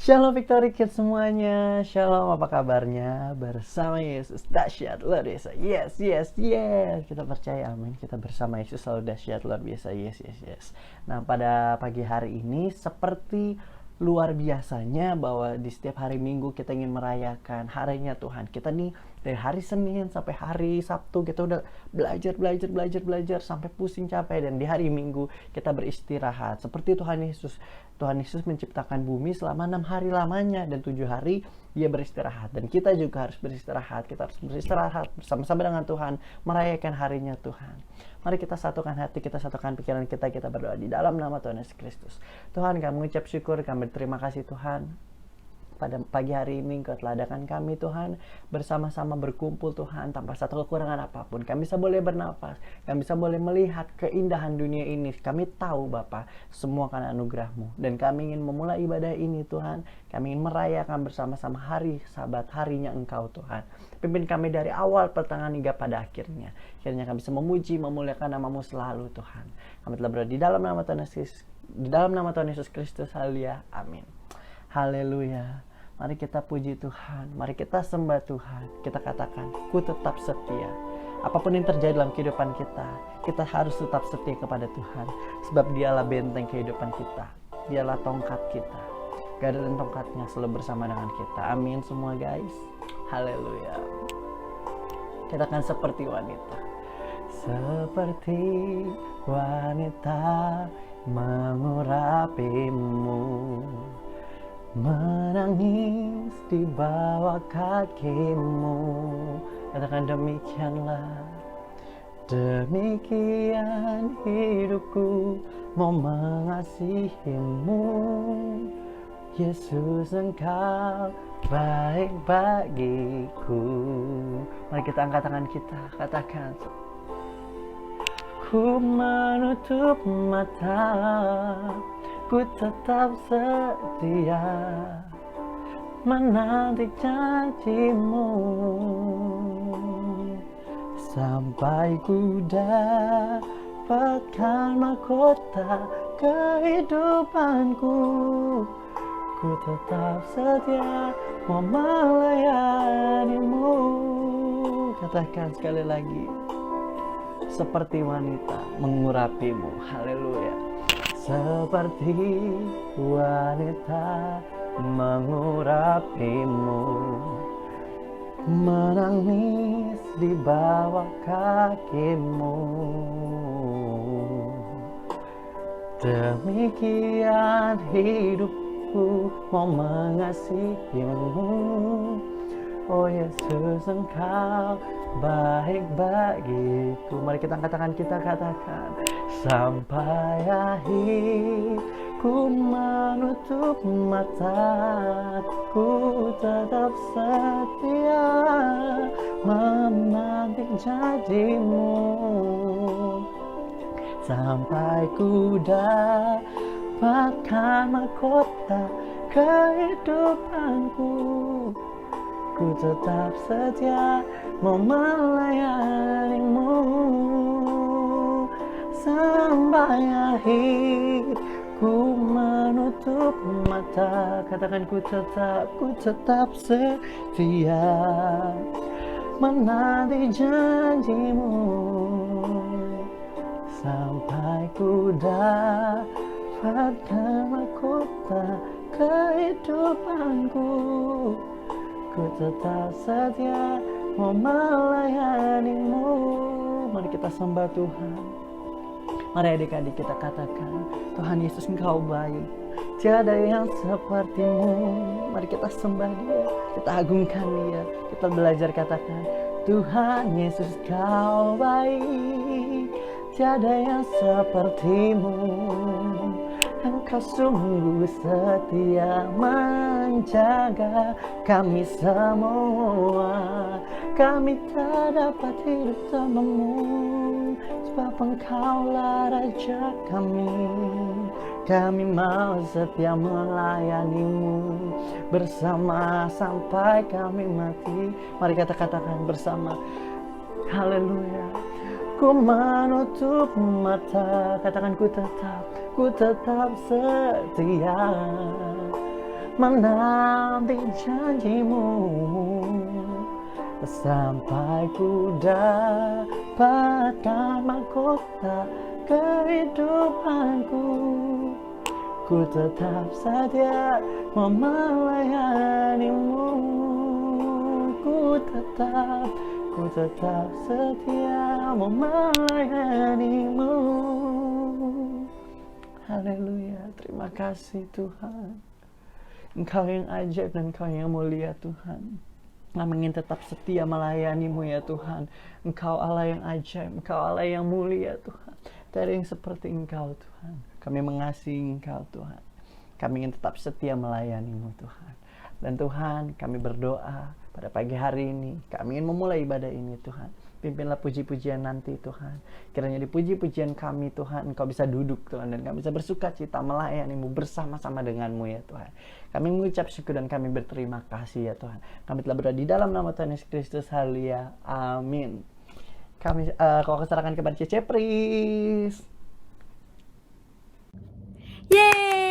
Shalom Victory Kids semuanya. Shalom, apa kabarnya? Bersama Yesus dahsyat luar biasa. Yes, yes, yes. Kita percaya, amin. Kita bersama Yesus selalu dahsyat luar biasa. Yes, yes, yes. Nah, pada pagi hari ini seperti luar biasanya bahwa di setiap hari Minggu kita ingin merayakan harinya Tuhan. Kita nih dari hari Senin sampai hari Sabtu kita udah belajar sampai pusing capek, dan di hari Minggu kita beristirahat. Seperti Tuhan Yesus menciptakan bumi selama 6 hari lamanya, dan 7 hari dia beristirahat, dan kita juga harus beristirahat. Kita harus beristirahat bersama-sama dengan Tuhan, merayakan harinya Tuhan. Mari kita satukan hati, kita satukan pikiran kita berdoa di dalam nama Tuhan Yesus Kristus. Tuhan, kami mengucap syukur, kami berterima kasih Tuhan. Pada pagi hari ini Engkau telah adakan kami Tuhan, bersama-sama berkumpul Tuhan, tanpa satu kekurangan apapun. Kami bisa boleh bernafas, kami bisa boleh melihat keindahan dunia ini. Kami tahu Bapa, semua karena anugerah-Mu. Dan kami ingin memulai ibadah ini Tuhan, kami ingin merayakan bersama-sama hari Sabat, harinya Engkau Tuhan. Pimpin kami dari awal, pertengahan hingga pada akhirnya. Akhirnya kami bisa memuji, memuliakan nama-Mu selalu Tuhan. Kami telah berdoa di dalam nama Tuhan Yesus Kristus. Haleluya, amin. Haleluya. Mari kita puji Tuhan, mari kita sembah Tuhan. Kita katakan, ku tetap setia. Apapun yang terjadi dalam kehidupan kita harus tetap setia kepada Tuhan. Sebab dialah benteng kehidupan kita, dialah tongkat kita. Gada dan tongkatnya selalu bersama dengan kita. Amin semua guys. Haleluya. Kita akan seperti wanita. Seperti wanita mengurapimu, menangis di bawah kakimu. Katakan demikianlah, demikian hidupku mau mengasihimu. Yesus, Engkau baik bagiku. Mari kita angkat tangan kita, katakan, ku menutup mata, ku tetap setia menanti janji-Mu, sampai ku dapatkan mahkota kehidupanku. Ku tetap setia mau melayani-Mu. Katakan sekali lagi, seperti wanita mengurapimu. Haleluya. Seperti wanita mengurapimu, menangis di bawah kakimu. Demikian hidupku mau mengasihimu. Oh Yesus, Engkau baik bagiku. Mari kita angkat tangan kita, katakan, sampai akhir ku menutup mata, ku tetap setia menanti janji-Mu, sampai ku dapatkan mahkota kehidupanku. Ku tetap setia mau melayani-Mu sampai akhir. Ku menutup mata, katakan, ku tetap setia menanti janji-Mu, sampai ku dapatkan mahkota kehidupanku. Ku tetap setia mau melayani-Mu. Mari kita sembah Tuhan. Mari adik-adik kita katakan, Tuhan Yesus, Engkau baik, tiada yang seperti-Mu. Mari kita sembah Dia, kita agungkan Dia. Kita belajar katakan, Tuhan Yesus, Kau baik, tiada yang seperti-Mu. Engkau sungguh setia menjaga kami semua. Kami tak dapat hidup tanpa-Mu, sebab Engkaulah Raja kami. Kami mau setia melayani-Mu bersama sampai kami mati. Mari kita katakan bersama, haleluya. Ku menutup mata, katakan, ku tetap setia menanti janjimu, sampai ku dapatkan mahkota kehidupanku. Ku tetap setia melayanimu. Ku tetap setia melayanimu. Haleluya, terima kasih Tuhan. Engkau yang ajaib dan Engkau yang mulia Tuhan. Kami ingin tetap setia melayanimu ya Tuhan. Engkau Allah yang ajaib, Engkau Allah yang mulia Tuhan. Tidak ada yang seperti Engkau Tuhan. Kami mengasihi Engkau Tuhan. Kami ingin tetap setia melayanimu Tuhan. Dan Tuhan, kami berdoa pada pagi hari ini, kami ingin memulai ibadah ini Tuhan. Pimpinlah puji-pujian nanti Tuhan. Kiranya di puji-pujian kami Tuhan, Engkau bisa duduk Tuhan. Dan kami bisa bersuka cita melayanimu bersama-sama denganmu ya Tuhan. Kami mengucap syukur dan kami berterima kasih ya Tuhan. Kami telah berdoa di dalam nama Tuhan Yesus Kristus. Haleluya. Amin. Kami kau serahkan kepada Cece Pris. Yeay!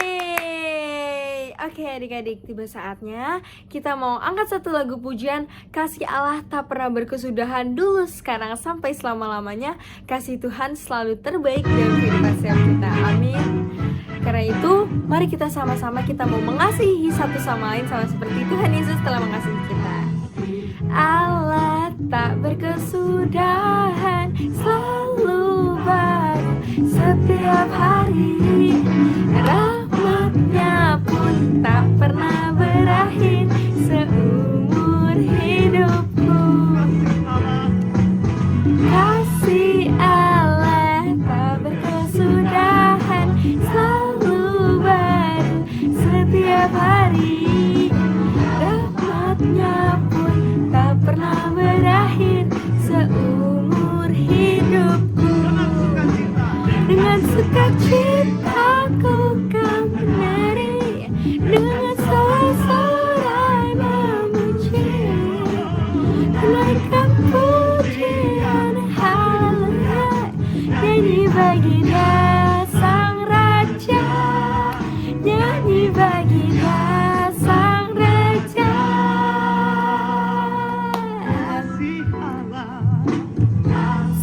Oke adik-adik, tiba saatnya kita mau angkat satu lagu pujian. Kasih Allah tak pernah berkesudahan, dulu, sekarang, sampai selama-lamanya. Kasih Tuhan selalu terbaik dalam kehidupan setiap kita. Amin. Karena itu, mari kita sama-sama kita mau mengasihi satu sama lain sama seperti Tuhan Yesus telah mengasihi kita. Allah tak berkesudahan, selalu baru setiap hari. Rahmatnya pun tak pernah berakhir seumur hidupku. Kasih Allah tak berkesudahan, selalu baru setiap hari. Rahmatnya pun tak pernah berakhir seumur hidupku. Dengan sukacita ku kan menari, dengan sorak-sorai memuji, menaikkan pujian haleluya, nyanyi bagi Dia Sang Raja, nyanyi bagi Dia Sang Raja.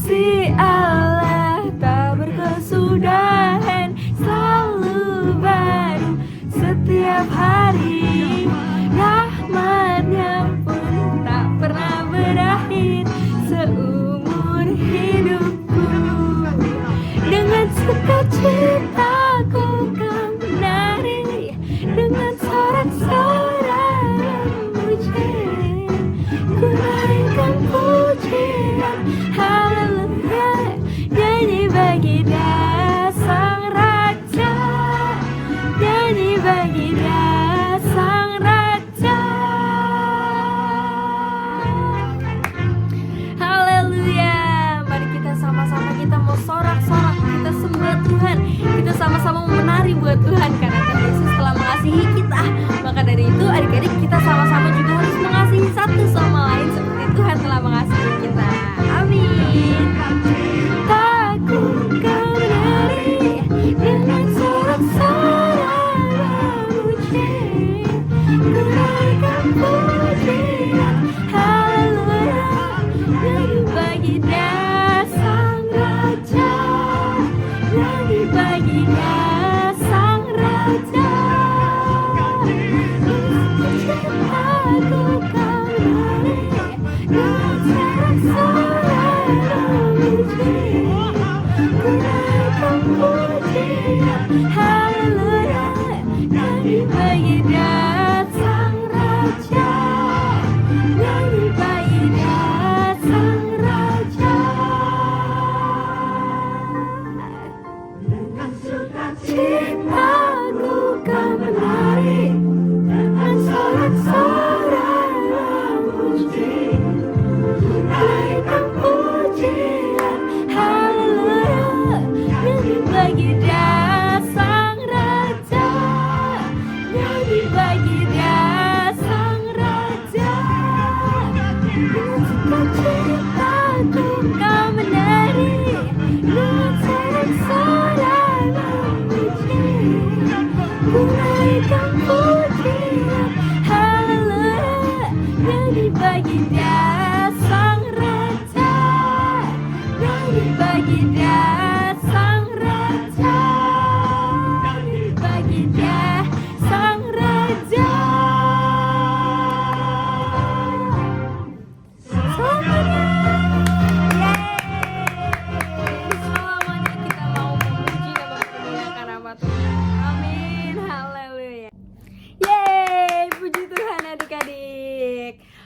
Si Allah tak berkesudahan, selalu baru setiap hari. Rahmatnya pun tak pernah berakhir seumur hidupku. Dengan sukacita ku kan menari, dengan sorak-sorai memuji, ku naikkan pujian haleluya, nyanyi bagi Dia Sang Raja, nyanyi bagi Dia Sang Raja. Haleluya. Mari kita sama-sama kita mau sorak-sorak, kita sembah Tuhan, kita sama-sama menari buat Tuhan karena Tuhan Yesus telah mengasihi kita. Maka dari itu adik-adik kita sama-sama juga harus mengasihi satu sama lain seperti Tuhan telah mengasihi kita. Amin. Aku kan menari dengan sorak-sorai memuji, ku naikkan pujian haleluya, nyanyi bagi Dia Sang Raja, nyanyi bagi Dia Sang Raja. Aku kan menari dengan sorak-sorai memuji, ku naikkan pujian haleluya, nyanyi bagi Dia Sang Raja, nyanyi bagi Dia Sang Raja. Dengan sukacita ku kan menari, dengan sorak-sorai memuji, naikkan pujian haleluya, nyanyi bagi Dia Sang Raja, nyanyi bagi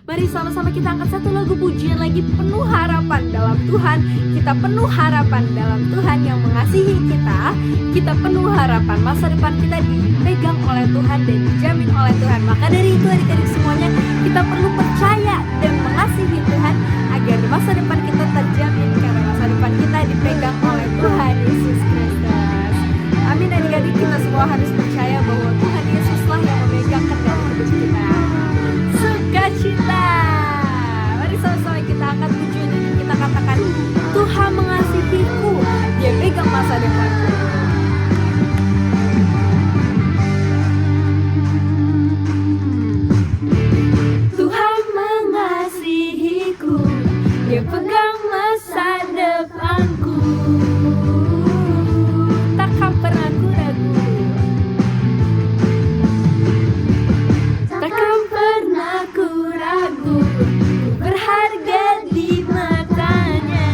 Mari sama-sama kita angkat satu lagu pujian lagi, penuh harapan dalam Tuhan. Kita penuh harapan dalam Tuhan yang mengasihi kita. Kita penuh harapan masa depan kita dipegang oleh Tuhan dan dijamin oleh Tuhan. Maka dari itu adik-adik semuanya, kita perlu percaya dan mengasihi Tuhan agar masa depan kita terjamin, karena masa depan kita dipegang oleh Tuhan Yesus Kristus. Amin adik-adik, kita semua harus percaya bahwa Tuhan Yesuslah yang memegang kendali hidup kita. Sukacita. Mari sama-sama kita angkat pujian ini, kita katakan, Tuhan mengasihiku, Dia pegang masa depanku. Tuhan mengasihiku, Dia pegang masa depanku. Takkan pernah ku ragu, takkan pernah ku ragu, berharga di matanya.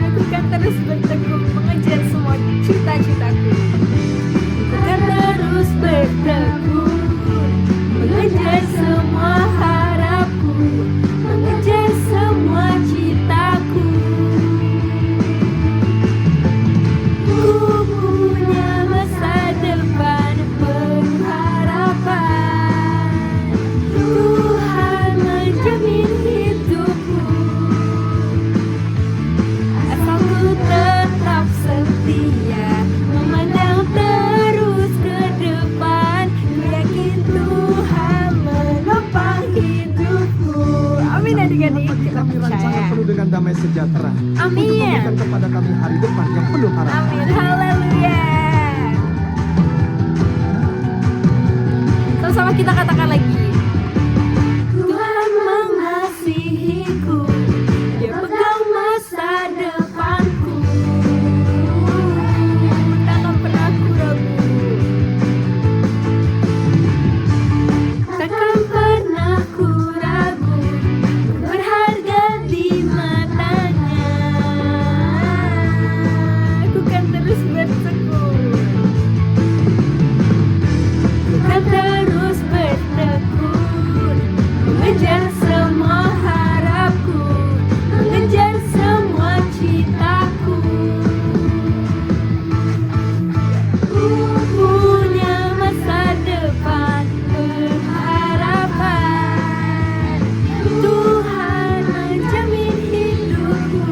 Aku kan terus bertekun mengejar semua cita-citaku. Aku kan terus bertekun mengejar semua harapku, mengejar semua citaku. Ku punya masa depan penuh harapan. Tuhan menjamin hidupku, asal ku tetap setia, memandang terus ke depan. Ku yakin Tuhan menopang hidupku. Amin adik-adik, kita Kami percaya. rancangan penuh dengan damai sejahtera. Amin. Untuk memberikan kepada kami hari depan yang penuh harapan. Amin, haleluya. Sama-sama kita katakan lagi. Tuhan mengasihiku, Dia pegang masa depanku. Takkan pernah ku ragu, takkan pernah ku ragu, berharga di matanya. Aku kan terus bertekun, aku kan terus bertekun, mengejar semua harapku, mengejar semua citaku. Ku punya masa depan berharapan. Tuhan menjamin hidupku,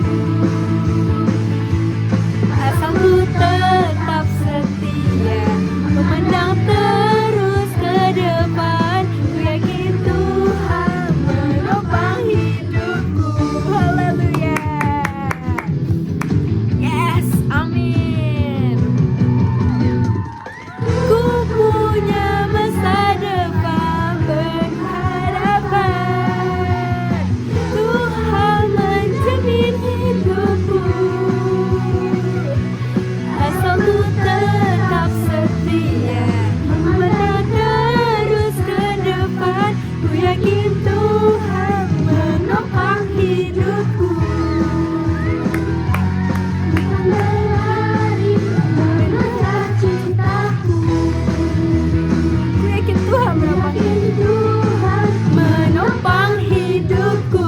asal ku tetap setia, memandang terus ke depan. Ku yakin Tuhan menopang hidupku. Haleluya. Yes, amin. Ku punya masa depan berharapan. Tuhan menjamin hidupku, asal ku tetap setia, memandang terus ke depan. Ku yakin Tuhan menopang hidupku. Bukan berlari, mengejar cintaku. Ku yakin Tuhan menopang hidupku.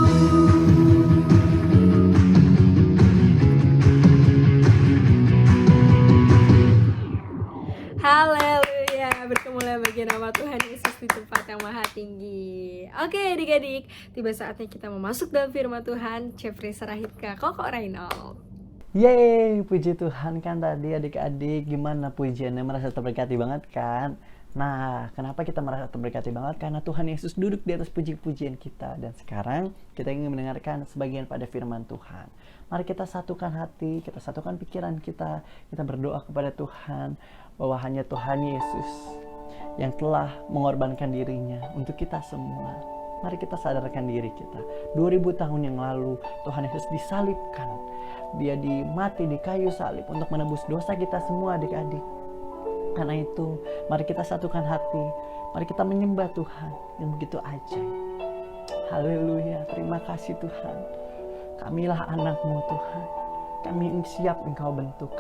Haleluya, berkemuliaan bagi nama Tuhan Yesus di tempat yang maha tinggi. Oke adik-adik, tiba saatnya kita mau masuk dalam firman Tuhan. Jeffrey Sarahipka, Koko Reynold. Yeay, puji Tuhan kan tadi adik-adik, gimana pujiannya, merasa terberkati banget kan? Nah, kenapa kita merasa terberkati banget? Karena Tuhan Yesus duduk di atas puji-pujian kita. Dan sekarang kita ingin mendengarkan sebagian pada firman Tuhan. Mari kita satukan hati, kita satukan pikiran kita berdoa kepada Tuhan bahwa hanya Tuhan Yesus yang telah mengorbankan dirinya untuk kita semua. Mari kita sadarkan diri kita. 2000 tahun yang lalu Tuhan Yesus disalibkan. Dia mati di kayu salib untuk menebus dosa kita semua adik-adik. Karena itu, mari kita satukan hati. Mari kita menyembah Tuhan yang begitu ajaib. Haleluya, terima kasih Tuhan. Kamilah anak-Mu Tuhan. Kami siap Engkau bentuk,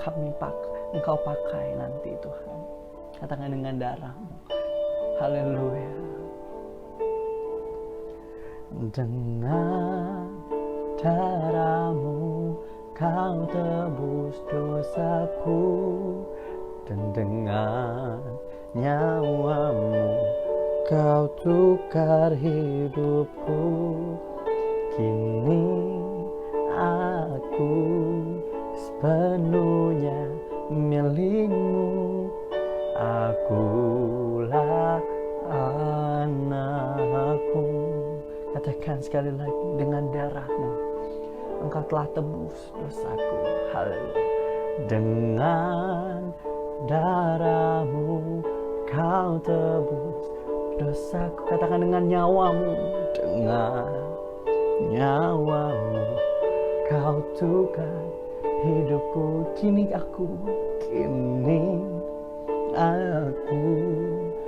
Engkau pakai nanti Tuhan. Katakan dengan darah-Mu. Haleluya. Dengan darahmu kau tebus dosaku, dan dengan nyawamu kau tukar hidupku. Kini aku sepenuhnya milikmu. Akulah anakmu. Katakan sekali lagi, dengan darahmu engkau telah tebus dosaku. Haleluya. Dengan darahmu kau tebus dosaku. Katakan, dengan nyawamu, dengan nyawamu kau tukar hidupku. Kini aku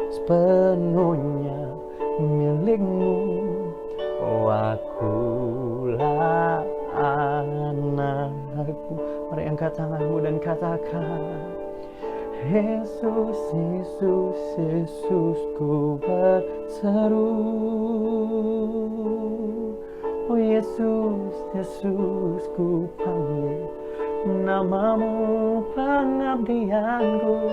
sepenuhnya milikmu. Oh, akulah anakku. Mari angkat tanganmu dan katakan, Yesus, Yesus, Yesus, ku berseru. Oh Yesus, Yesus, ku panggil namamu. Pengabdianku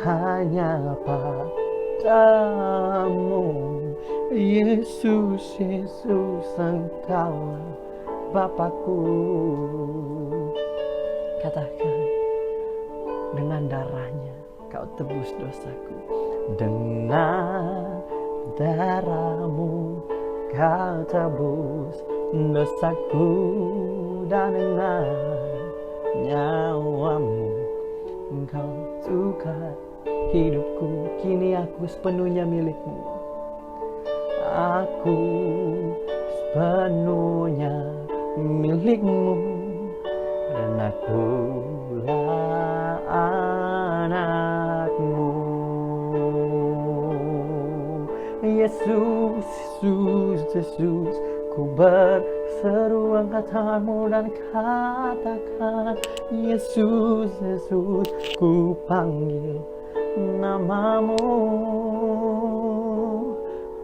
hanya padamu. Yesus, Yesus, engkaulah Bapakku. Katakan, dengan darahnya kau tebus dosaku. Dengan darahmu kau tebus dosaku, dan dengan nyawamu engkau tukar hidupku. Kini aku sepenuhnya milikmu. Aku sepenuhnya milikmu, dan akulah anakmu. Yesus, Yesus, Yesus, ku berseru. Angkat tanganmu dan katakan, Yesus, Yesus, ku panggil namamu.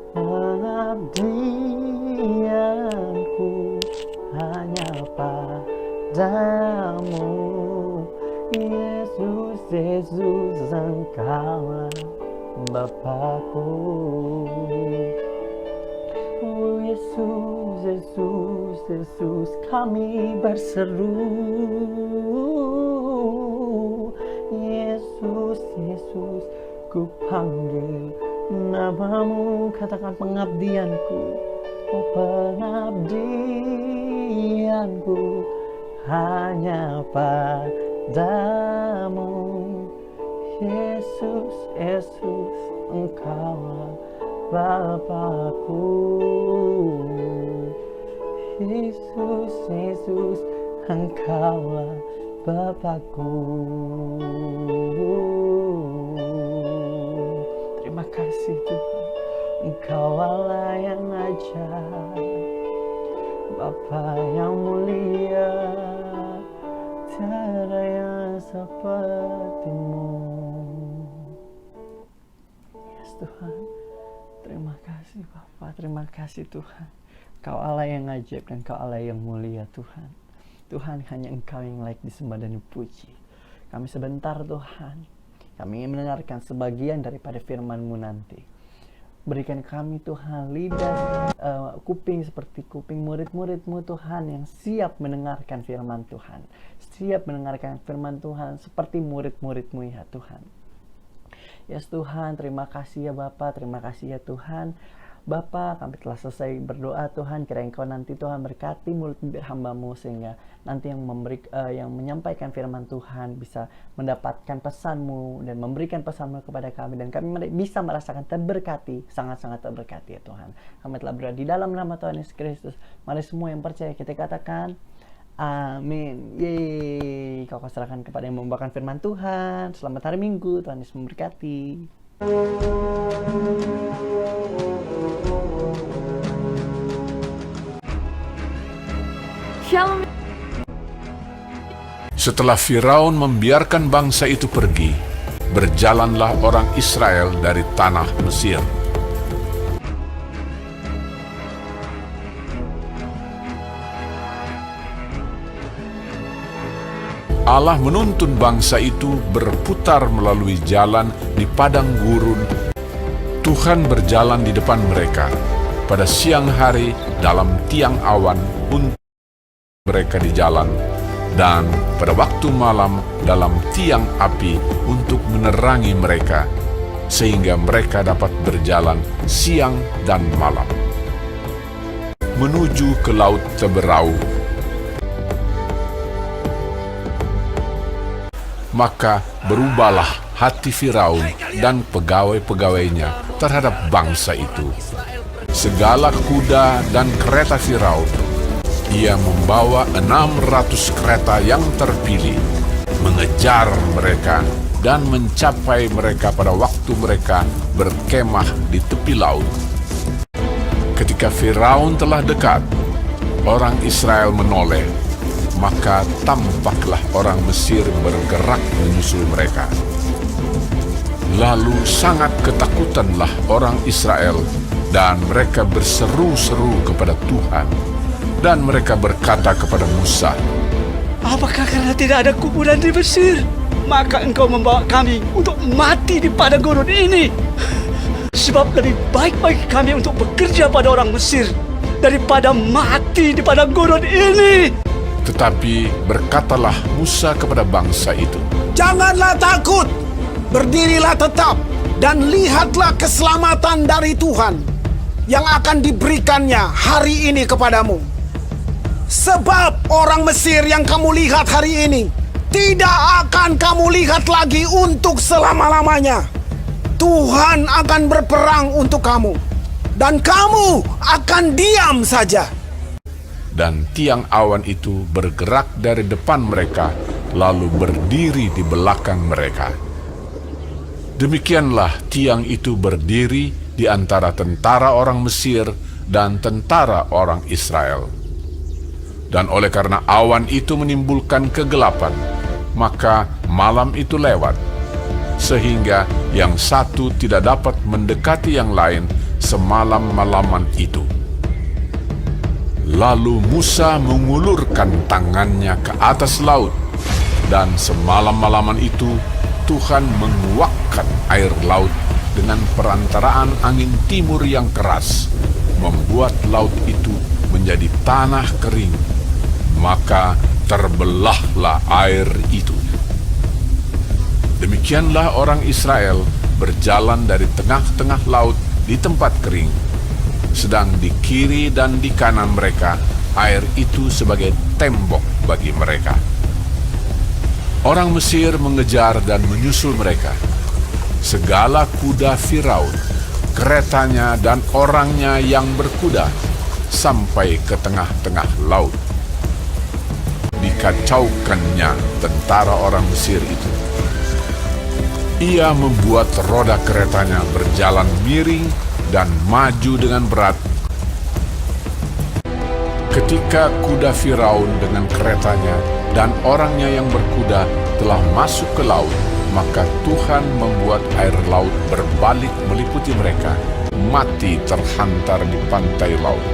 Pengabdianku hanya padamu. Yesus, Yesus, engkaulah Bapakku. Oh Yesus, Yesus, Yesus, kami berseru. Yesus, Yesus, ku panggil namamu. Katakan, pengabdianku. Oh, pengabdianku hanya padamu. Yesus, Yesus, engkaulah Bapakku. Yesus, Yesus, engkaulah Bapakku. Terima kasih Tuhan, Engkau Allah yang ajaib, Bapa yang mulia, tiada yang sepertimu. Yes Tuhan, terima kasih Bapa, terima kasih Tuhan. Engkau Allah yang ajaib dan Engkau Allah yang mulia Tuhan. Tuhan, hanya Engkau yang layak disembah dan dipuji. Kami sebentar Tuhan, kami ingin mendengarkan sebagian daripada firman-Mu nanti. Berikan kami Tuhan lidah, kuping seperti kuping murid-murid-Mu Tuhan, yang siap mendengarkan firman Tuhan. Siap mendengarkan firman Tuhan seperti murid-murid-Mu ya Tuhan. Yes Tuhan, terima kasih ya Bapa, terima kasih ya Tuhan. Bapa, kami telah selesai berdoa Tuhan, kiranya Engkau nanti Tuhan berkati mulut bibir hamba-Mu, sehingga nanti yang menyampaikan firman Tuhan bisa mendapatkan pesan-Mu dan memberikan pesan-Mu kepada kami, dan kami bisa merasakan terberkati, sangat-sangat terberkati ya Tuhan. Kami telah berdoa di dalam nama Tuhan Yesus Kristus. Mari semua yang percaya kita katakan amin. Yeay. Kau serahkan kepada yang membawakan firman Tuhan. Selamat hari Minggu, Tuhan Yesus memberkati. Shalom. Setelah Firaun membiarkan bangsa itu pergi, berjalanlah orang Israel dari tanah Mesir. Allah menuntun bangsa itu berputar melalui jalan di padang gurun. Tuhan berjalan di depan mereka pada siang hari dalam tiang awan untuk mereka di jalan, dan pada waktu malam dalam tiang api untuk menerangi mereka, sehingga mereka dapat berjalan siang dan malam menuju ke Laut Teberau. Maka berubahlah hati Firaun dan pegawai-pegawainya terhadap bangsa itu. Segala kuda dan kereta Firaun, ia membawa 600 kereta yang terpilih, mengejar mereka dan mencapai mereka pada waktu mereka berkemah di tepi laut. Ketika Firaun telah dekat, orang Israel menoleh, maka tampaklah orang Mesir bergerak menyusul mereka. Lalu sangat ketakutanlah orang Israel, dan mereka berseru-seru kepada Tuhan, dan mereka berkata kepada Musa, "Apakah karena tidak ada kuburan di Mesir, maka engkau membawa kami untuk mati di padang gurun ini? Sebab lebih baik bagi kami untuk bekerja pada orang Mesir daripada mati di padang gurun ini." Tetapi berkatalah Musa kepada bangsa itu, "Janganlah takut, berdirilah tetap, dan lihatlah keselamatan dari Tuhan yang akan diberikannya hari ini kepadamu. Sebab orang Mesir yang kamu lihat hari ini, tidak akan kamu lihat lagi untuk selama-lamanya. Tuhan akan berperang untuk kamu, dan kamu akan diam saja." dan tiang awan itu bergerak dari depan mereka, lalu berdiri di belakang mereka. Demikianlah tiang itu berdiri di antara tentara orang Mesir dan tentara orang Israel. Dan oleh karena awan itu menimbulkan kegelapan, maka malam itu lewat, sehingga yang satu tidak dapat mendekati yang lain semalam-malaman itu. Lalu Musa mengulurkan tangannya ke atas laut, dan semalam-malaman itu Tuhan menguakkan air laut dengan perantaraan angin timur yang keras, membuat laut itu menjadi tanah kering. Maka terbelahlah air itu. Demikianlah orang Israel berjalan dari tengah-tengah laut di tempat kering, sedang di kiri dan di kanan mereka air itu sebagai tembok bagi mereka. Orang Mesir mengejar dan menyusul mereka. Segala kuda Firaun, keretanya dan orangnya yang berkuda, sampai ke tengah-tengah laut. Dikacaukannya tentara orang Mesir itu. Ia membuat roda keretanya berjalan miring dan maju dengan berat. Ketika kuda Firaun dengan keretanya dan orangnya yang berkuda telah masuk ke laut, maka Tuhan membuat air laut berbalik meliputi mereka, mati terhantar di pantai laut.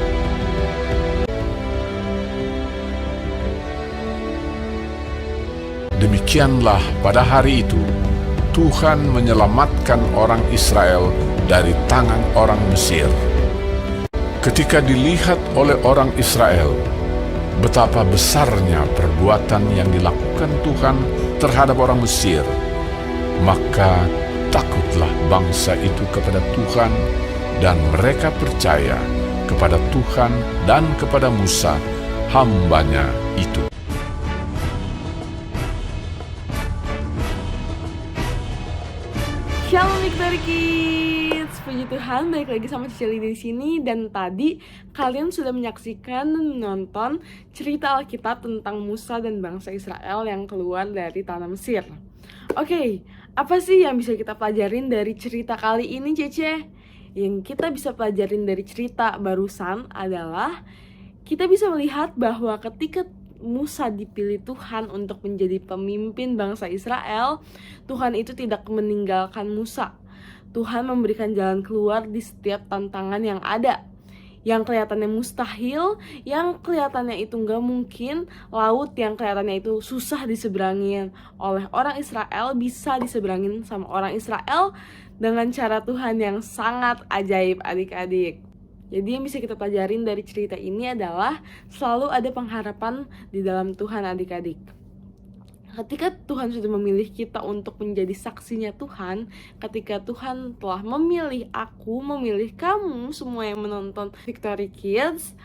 Demikianlah pada hari itu Tuhan menyelamatkan orang Israel dari tangan orang Mesir. Ketika dilihat oleh orang Israel betapa besarnya perbuatan yang dilakukan Tuhan terhadap orang Mesir, maka takutlah bangsa itu kepada Tuhan, dan mereka percaya kepada Tuhan dan kepada Musa, hamba-Nya itu. Shalom Victory Kids, puji Tuhan, balik lagi sama Cici Li di sini. Dan tadi kalian sudah menyaksikan dan menonton cerita Alkitab tentang Musa dan bangsa Israel yang keluar dari tanah Mesir. Oke, apa sih yang bisa kita pelajarin dari cerita kali ini, Cece? Yang kita bisa pelajarin dari cerita barusan adalah kita bisa melihat bahwa ketika Musa dipilih Tuhan untuk menjadi pemimpin bangsa Israel, Tuhan itu tidak meninggalkan Musa. Tuhan memberikan jalan keluar di setiap tantangan yang ada. Yang kelihatannya mustahil, yang kelihatannya itu nggak mungkin, laut yang kelihatannya itu susah diseberangin oleh orang Israel, bisa diseberangin sama orang Israel dengan cara Tuhan yang sangat ajaib, adik-adik. Jadi yang bisa kita pelajarin dari cerita ini adalah selalu ada pengharapan di dalam Tuhan, adik-adik. Ketika Tuhan sudah memilih kita untuk menjadi saksinya Tuhan, ketika Tuhan telah memilih aku, memilih kamu semua yang menonton Victory Kids,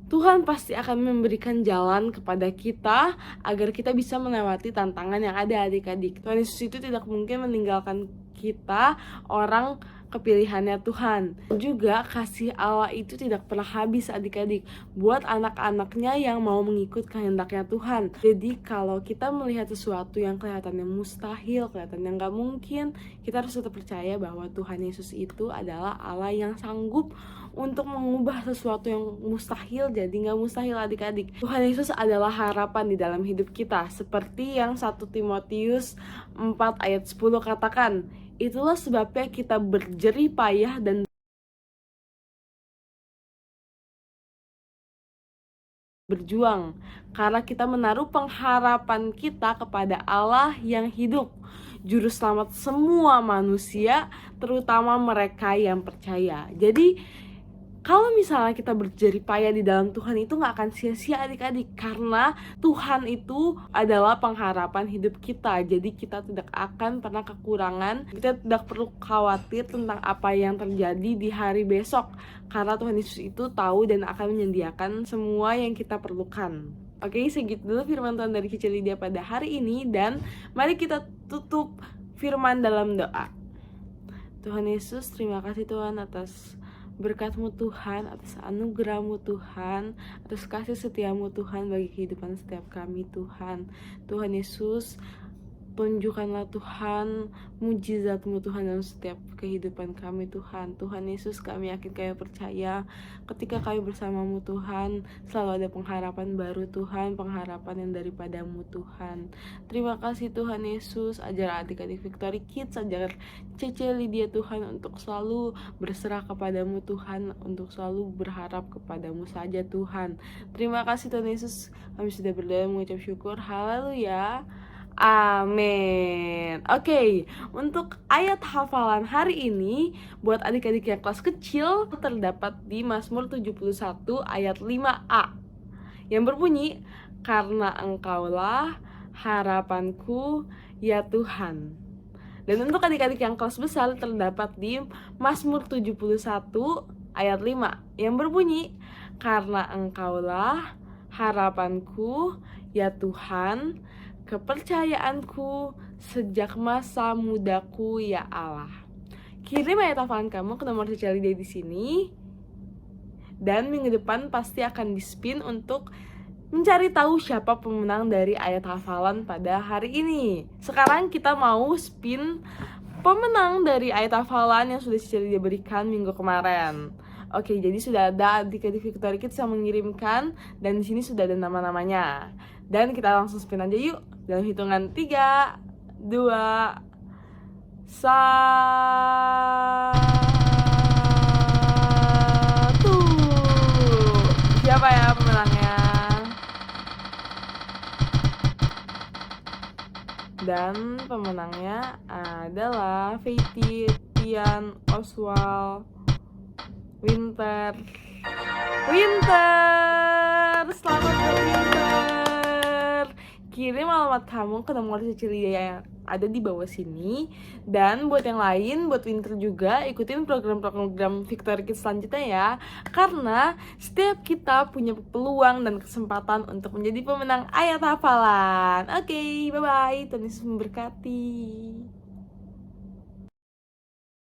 Tuhan pasti akan memberikan jalan kepada kita agar kita bisa melewati tantangan yang ada, adik-adik. Tuhan Yesus itu tidak mungkin meninggalkan kita, orang kepilihannya Tuhan. Juga kasih Allah itu tidak pernah habis, adik-adik, buat anak-anaknya yang mau mengikut kehendaknya Tuhan. Jadi kalau kita melihat sesuatu yang kelihatannya mustahil, kelihatannya nggak mungkin, kita harus tetap percaya bahwa Tuhan Yesus itu adalah Allah yang sanggup untuk mengubah sesuatu yang mustahil jadi nggak mustahil, adik-adik. Tuhan Yesus adalah harapan di dalam hidup kita, seperti yang 1 Timotius 4 ayat 10 katakan, itulah sebabnya kita berjerih payah dan berjuang, karena kita menaruh pengharapan kita kepada Allah yang hidup, juru selamat semua manusia, terutama mereka yang percaya. Jadi kalau misalnya kita berjerih payah di dalam Tuhan itu gak akan sia-sia, adik-adik, karena Tuhan itu adalah pengharapan hidup kita. Jadi kita tidak akan pernah kekurangan, kita tidak perlu khawatir tentang apa yang terjadi di hari besok, karena Tuhan Yesus itu tahu dan akan menyediakan semua yang kita perlukan. Oke, segitu dulu firman Tuhan dari Cici Lydia pada hari ini, dan mari kita tutup firman dalam doa. Tuhan Yesus, terima kasih Tuhan atas berkat-Mu Tuhan, atas anugerah-Mu Tuhan, atas kasih setia-Mu Tuhan bagi kehidupan setiap kami Tuhan. Tuhan Yesus, tunjukkanlah Tuhan mujizat-Mu Tuhan dalam setiap kehidupan kami Tuhan. Tuhan Yesus, kami yakin, kami percaya ketika kami bersama-Mu Tuhan, selalu ada pengharapan baru Tuhan, pengharapan yang daripada-Mu Tuhan. Terima kasih Tuhan Yesus, ajar adik-adik Victory Kids, ajar Cici Lydia Tuhan untuk selalu berserah kepada-Mu Tuhan, untuk selalu berharap kepada-Mu saja Tuhan. Terima kasih Tuhan Yesus, kami sudah berdoa mengucap syukur. Haleluya. Amin. Oke, untuk ayat hafalan hari ini buat adik-adik yang kelas kecil terdapat di Mazmur 71 ayat 5a yang berbunyi, karena Engkaulah harapanku ya Tuhan. Dan untuk adik-adik yang kelas besar terdapat di Mazmur 71 ayat 5 yang berbunyi, karena Engkaulah harapanku ya Tuhan, kepercayaanku sejak masa mudaku ya Allah. Kirim ayat hafalan kamu ke nomor Cici Lydia di sini, dan minggu depan pasti akan di-spin untuk mencari tahu siapa pemenang dari ayat hafalan pada hari ini. Sekarang kita mau spin pemenang dari ayat hafalan yang sudah Cici Lydia berikan minggu kemarin. Oke, jadi sudah ada adik-adik Victory Kids yang mengirimkan, dan di sini sudah ada nama-namanya. Dan kita langsung spin aja yuk. Dalam hitungan 3, 2, 1. Siapa ya pemenangnya? Dan pemenangnya adalah Faity Tian Oswald Winter. Selamat buat Winter. Kirim alamat kamu ke nomor Cici Lydia yang ada di bawah sini. Dan buat yang lain, buat Winter juga, ikutin program-program Victory Kids selanjutnya ya, karena setiap kita punya peluang dan kesempatan untuk menjadi pemenang ayat hafalan. Oke, bye-bye. Tuhan Yesus memberkati.